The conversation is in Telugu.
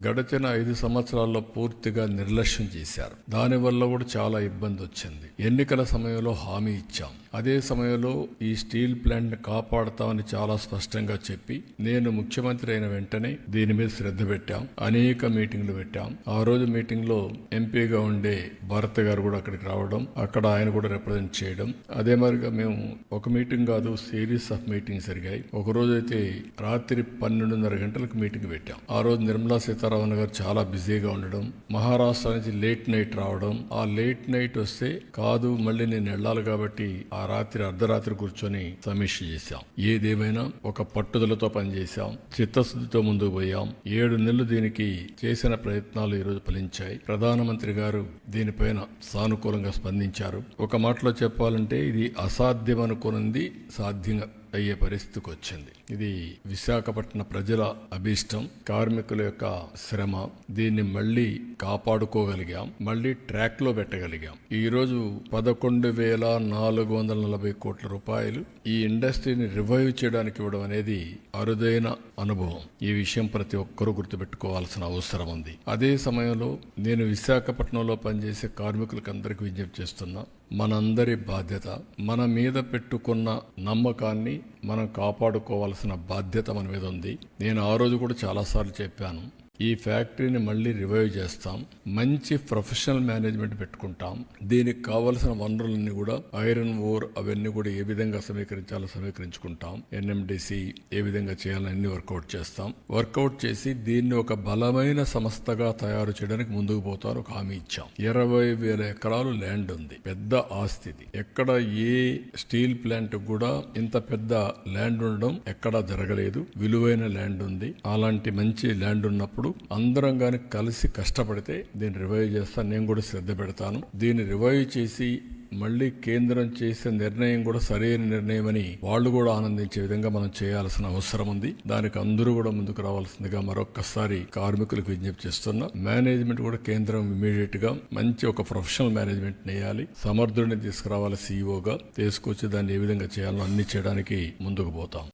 గడిచిన 5 సంవత్సరాల్లో పూర్తిగా నిర్లక్ష్యం చేశారు. దానివల్ల కూడా చాలా ఇబ్బంది వచ్చింది. ఎన్నికల సమయంలో హామీ ఇచ్చాం. అదే సమయంలో ఈ స్టీల్ ప్లాంట్ ని కాపాడతామని చాలా స్పష్టంగా చెప్పి నేను ముఖ్యమంత్రి అయిన వెంటనే దీని మీద శ్రద్ధ పెట్టాం. అనేక మీటింగ్లు పెట్టాం. ఆ రోజు మీటింగ్ లో ఎంపీగా ఉండే భరత్ గారు కూడా అక్కడికి రావడం, అక్కడ ఆయన కూడా రిప్రజెంట్ చేయడం. అదే మరిగా మేము ఒక మీటింగ్ కాదు, సిరీస్ ఆఫ్ మీటింగ్స్ జరిగాయి. ఒక రోజు అయితే రాత్రి 12:30 గంటలకు మీటింగ్ పెట్టాం. ఆ రోజు నిర్మలా సీతారామన్ గారు చాలా బిజీగా ఉండడం, మహారాష్ట్ర నుంచి లేట్ నైట్ రావడం. ఆ లేట్ నైట్ వస్తే కాదు మళ్ళీ నేను వెళ్ళాలి కాబట్టి ఆ రాత్రి అర్ధరాత్రి కూర్చొని సమీక్ష చేశాం. ఏదేమైనా ఒక పట్టుదలతో పనిచేశాం, చిత్తశుద్ధితో ముందుకు పోయాం. 7 నెలలు దీనికి చేసిన ప్రయత్నాలు ఈ రోజు ఫలించాయి. ప్రధానమంత్రి గారు దీనిపైన సానుకూలంగా స్పందించారు. ఒక మాటలో చెప్పాలంటే ఇది అసాధ్యం అనుకున్నది సాధ్యంగా అయ్యే పరిస్థితికి వచ్చింది. ఇది విశాఖపట్నం ప్రజల అభీష్టం, కార్మికుల యొక్క శ్రమ. దీన్ని మళ్ళీ కాపాడుకోగలిగాం, మళ్ళీ ట్రాక్ లో పెట్టగలిగాం. ఈ రోజు 11,440 కోట్ల రూపాయలు ఈ ఇండస్ట్రీని రివైవ్ చేయడానికి ఇవ్వడం అనేది అరుదైన అనుభవం. ఈ విషయం ప్రతి ఒక్కరూ గుర్తుపెట్టుకోవాల్సిన అవసరం ఉంది. అదే సమయంలో నేను విశాఖపట్నంలో పనిచేసే కార్మికులకు అందరికీ విజ్ఞప్తి చేస్తున్నా, మనందరి బాధ్యత, మన మీద పెట్టుకున్న నమ్మకాన్ని మనం కాపాడుకోవాల్సిన బాధ్యత మన మీద ఉంది. నేను ఆ రోజు కూడా చాలాసార్లు చెప్పాను, ఈ ఫ్యాక్టరీని మళ్ళీ రివైవ్ చేస్తాం, మంచి ప్రొఫెషనల్ మేనేజ్మెంట్ పెట్టుకుంటాం. దీనికి కావలసిన వనరులన్నీ కూడా ఐరన్ ఓర్ అవన్నీ కూడా ఏ విధంగా సమీకరించాలో సమీకరించుకుంటాం. ఎన్ఎండిసి ఏ విధంగా చేయాలని అన్ని వర్కౌట్ చేస్తాం. వర్కౌట్ చేసి దీన్ని ఒక బలమైన సంస్థగా తయారు చేయడానికి ముందుకు పోతారు ఒక హామీ ఇచ్చాం. 20,000 ఎకరాలు ల్యాండ్ ఉంది, పెద్ద ఆస్తి. ఎక్కడ ఏ స్టీల్ ప్లాంట్ కూడా ఇంత పెద్ద ల్యాండ్ ఉండడం ఎక్కడా జరగలేదు. విలువైన ల్యాండ్ ఉంది. అలాంటి మంచి ల్యాండ్ ఉన్నప్పుడు అందరం గాని కలిసి కష్టపడితే దీన్ని రివైవ్ చేస్తాను. నేను కూడా శ్రద్ధ పెడతాను. దీన్ని రివైవ్ చేసి మళ్ళీ కేంద్రం చేసే నిర్ణయం కూడా సరైన నిర్ణయం అని వాళ్ళు కూడా ఆనందించే విధంగా మనం చేయాల్సిన అవసరం ఉంది. దానికి అందరూ కూడా ముందుకు రావాల్సిందిగా మరొక్కసారి కార్మికులకు విజ్ఞప్తి చేస్తున్నా. మేనేజ్మెంట్ కూడా కేంద్రం ఇమీడియట్ గా మంచి ఒక ప్రొఫెషనల్ మేనేజ్మెంట్ వేయాలి. సమర్థుడిని తీసుకురావాలి, సీఈఓగా తీసుకొచ్చి దాన్ని ఏ విధంగా చేయాలో అన్ని చేయడానికి ముందుకు పోతాం.